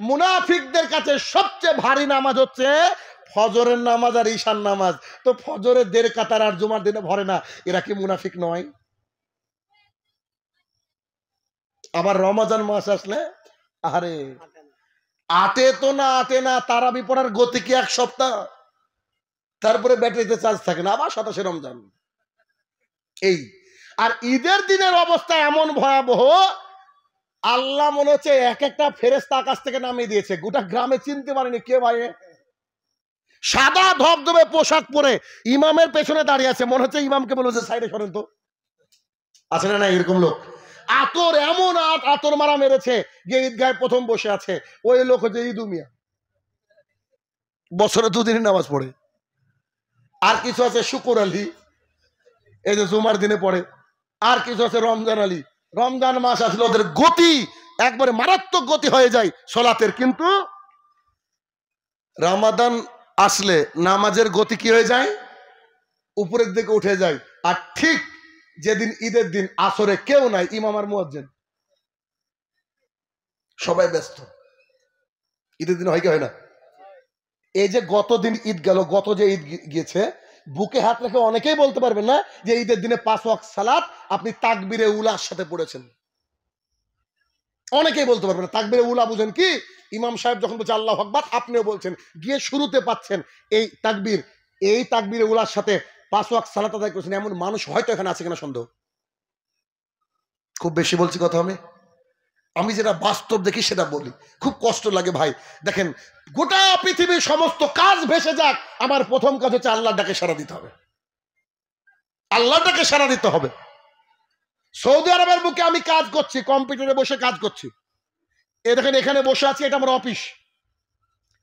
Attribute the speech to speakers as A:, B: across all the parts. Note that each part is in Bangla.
A: মুনাফিকদের কাছে সবচেয়ে ভারী নামাজ হচ্ছে ফজরের নামাজ আর ঈশার নামাজ। তো ফজরের 1.5 কাতার আর জুমার দিনে ভরে না, এরা কি মুনাফিক নয়? আবার রমজান মাস আসলে আরে আটে না তারাবি পড়ার গতি কি 1 সপ্তাহ, তারপরে ব্যাটারিতে চার্জ থাকে না, আবার 27 রমজান। এই আর ঈদের দিনের অবস্থা এমন ভয়াবহ, আল্লাহ মনে হচ্ছে এক একটা ফেরেশতা আকাশ থেকে নামিয়ে দিয়েছে, গোটা গ্রামে চিনতে পারেনি কে ভাই। সাদা ধবধবে পোশাক পরে ইমামের পেছনে দাঁড়িয়ে আছে, মনে হচ্ছে ইমামকে বলেছে সাইডে সরেন তো। আছে না এরকম লোক? আতর এমন আতর মারা মেরেছে যে ঈদগাহে প্রথম বসে আছে, ওই লোক হচ্ছে ঈদু মিয়া, বছরে 2 দিন নামাজ পড়ে। আর কিছু আছে শুকুর আলী, এই যে জুমার দিনে পড়ে। আর কিছু আছে রমজান আলী, রমজান মাস আসলে ওদের গতি একবারে মারাত্মক গতি হয়ে যায় সলাতের, কিন্তু রমাদান আসলে নামাজের গতি কি হয়ে যায়, উপরের দিকে উঠে যায়। আর ঠিক যেদিন ঈদের দিন আসরে কেউ নাই, ইমাম আর মুয়াজ্জিন, সবাই ব্যস্ত। ঈদের দিন হয় কি হয় না? এই যে গতদিন ঈদ গেল, গত যে ঈদ গিয়েছে, বুকে হাত রেখে অনেকেই বলতে পারবেন না যে ঈদের দিনে 5 ওয়াক্ত সালাত আপনি তাকবীরে উলার সাথে পড়েছেন। অনেকেই বলতে পারবেন না। তাকবীরে উলা বুঝেন কি? ইমাম সাহেব যখন বলছে আল্লাহু আকবার, আপনিও বলছেন, গিয়ে শুরুতে পাচ্ছেন এই তাকবীরে উলার সাথে 5 ওয়াক্ত সালাত আদায় করেছেন, এমন মানুষ হয়তো এখানে আছে কিনা সন্দেহ। খুব বেশি বলছি কথা, আমি যেটা বাস্তব দেখি সেটা বলি, খুব কষ্ট লাগে ভাই। দেখেন, গোটা পৃথিবীর সমস্ত কাজ ভেসে যাক, আমার প্রথম কাজ হচ্ছে আল্লাহর ডাকে সাড়া দিতে হবে, আল্লাহর ডাকে সাড়া দিতে হবে। সৌদি আরবের বুকে আমি কাজ করছি, কম্পিউটারে বসে কাজ করছি। দেখেন এখানে বসে আছি, এটা আমার অফিস।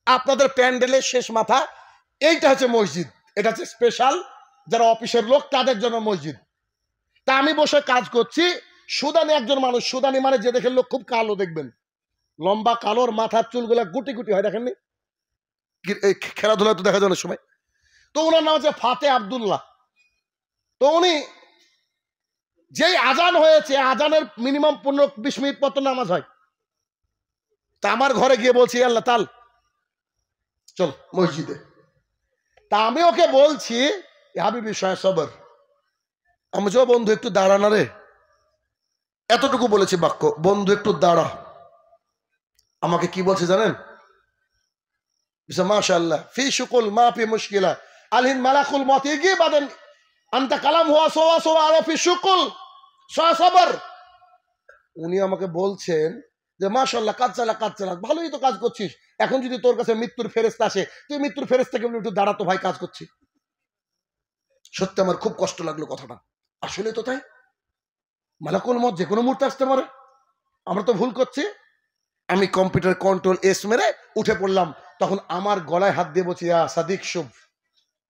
A: আপনাদের প্যান্ডেলের শেষ মাথা এইটা হচ্ছে মসজিদ, এটা হচ্ছে স্পেশাল যারা অফিসের লোক তাদের জন্য মসজিদ। তা আমি বসে কাজ করছি। সুদানি একজন মানুষ, সুদানি মানে যে দেখেন লোক খুব কালো, দেখবেন লম্বা কালোর, মাথার চুলগুলা গুটি গুটি হয়, দেখেননি? খেলাধুলা তো দেখা যায় অনেক সময়। তো ওনার নাম হচ্ছে ফাতে আব্দুল্লাহ। তো উনি যেই আজান হয়েছে, আজানের মিনিমাম 15-20 মিনিট পর নামাজ হয়। তা আমার ঘরে গিয়ে বলছি আল্লাহ তাল চল মসজিদে। তা আমি ওকে বলছি হাবিবি শাহ সবর, আমি যে বন্ধু একটু দাঁড়া না রে, এতটুকু বলেছি বাক্য, বন্ধু একটু দাঁড়া। আমাকে কি বলছে জানেন? মাশাআল্লাহ ফি শুকুল মা ফি মুশকিলা আলহিন মালাকুল মত ইগি বাদেন আনতা কালাম হুয়া সোয়া সোয়া আর ফি শুকুল সবর। উনি আমাকে বলছেন যে মাশাআল্লাহ কাজ চালা, ভালোই তো কাজ করছিস, এখন যদি তোর কাছে মৃত্যুর ফেরেশতা আসে, তুই মৃত্যুর ফেরেশতাকে বলে একটু দাঁড়াতো ভাই, কাজ করছি। সত্যি আমার খুব কষ্ট লাগলো কথাটা, আসলে তো তাই। মালাকুল মত যে কোনো মুহূর্তে আসতে পারে, আমরা তো ভুল করছি। আমি কম্পিউটার কন্ট্রোল এস মেরে উঠে পড়লাম। তখন আমার গলায় হাত দিয়ে বলছি, সাদিক শুভ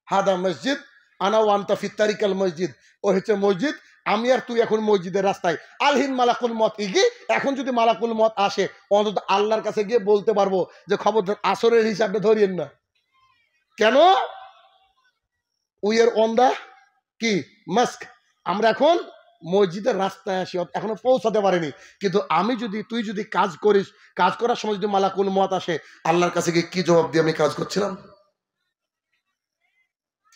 A: হাদা মসজিদ আনা ওয়ান্তা ফি তারিকাল মসজিদ, ও হচ্ছে মসজিদ, আমি আর তুই এখন মসজিদের রাস্তায়। আলহিন মালাকুল মত ইগি, এখন যদি মালাকুল মত আসে অন্তত আল্লাহর কাছে গিয়ে বলতে পারবো যে খবরদার আসরের হিসাবে ধরিয়েন না। কেন? উই আর অন দা কি মাস্ক, আমরা এখন মসজিদের রাস্তায় আসি, এখনো পৌঁছাতে পারিনি। কিন্তু আমি যদি, তুই যদি কাজ করিস, কাজ করার সময় যদি মালাকুল মত আসে, আল্লাহর কাছে গিয়ে কি জবাব দিয়ে আমি কাজ করছিলাম?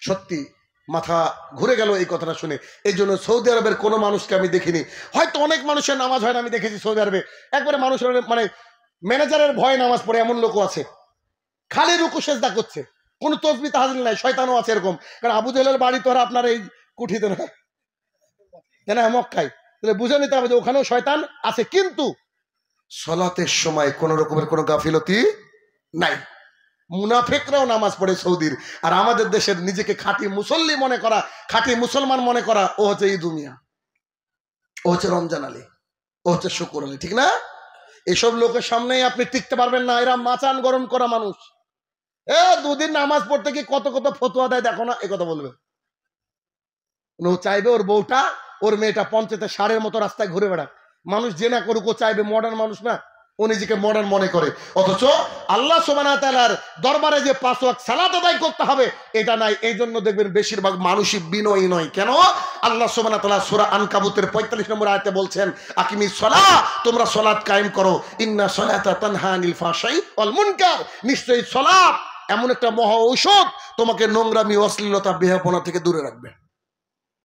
A: সত্যি মাথা ঘুরে গেল এই কথাটা শুনে। এই জন্য সৌদি আরবের কোনো মানুষকে আমি দেখিনি, হয়তো অনেক মানুষের নামাজ হয় না, আমি দেখেছি সৌদি আরবে একবারে মানুষের মানে ম্যানেজারের ভয়ে নামাজ পড়ে এমন লোকও আছে, খালি রুকু সেজদা করছে, কোনো তসবিহ তাহলিল নাই। শয়তানও আছে এরকম, কারণ আবু জাহেলের বাড়ি তো আর আপনার এই কুঠিতে না, জানা মক্কায়, তাহলে বুঝে নিতে হবে যে ওখানেও শয়তান আছে। কিন্তু সলাতের সময় কোন রকমের কোনো গাফিলতি নাই। মুনাফিকরাও নামাজ পড়ে সৌদির, আর আমাদের দেশের নিজেকে খাঁটি মুসল্লি মনে করা, খাঁটি মুসলমান মনে করা, ও হচ্ছে ঈদু মিয়া, ও হচ্ছে রমজান আলী, ও হচ্ছে শুকুর আলী, ঠিক না? এসব লোকের সামনেই আপনি টিকতে পারবেন না, এরা মাচান গরম করা মানুষ। 2 দিন নামাজ পড়তে কি কত কত ফতোয়া দেয় দেখো না, এ কথা বলবে। ও চাইবে ওর বউটা, ওর মেয়েটা পঞ্চায়েতের ষাঁড়ের মতো রাস্তায় ঘুরে বেড়াক, মানুষ জেনা করুক, ও চাইবে, মডার্ন মানুষ না। ও নিজেকে মডার্ন মনে করে, অথচ আল্লাহ সুবহানাহু ওয়া তাআলার দরবারে যে 5 ওয়াক্ত সালাত আদায় করতে হবে এটা নাই। এই জন্য দেখবেন বেশিরভাগ মানুষই বিনয়ী নয়। কেন? আল্লাহ সুবহানাহু ওয়া তাআলা সূরা আনকাবুতের 45 নম্বর আয়াতে বলছেন, আকিমিস সালাহ, তোমরা সালাত কায়েম করো, ইন্না সালাতা তানহা আনিল ফাহশাই ওয়াল মুনকার, নিশ্চয়ই সালাত এমন একটা মহা ঔষধ তোমাকে নোংরামি, অশ্লীলতা, বেহাপনা থেকে দূরে রাখবে।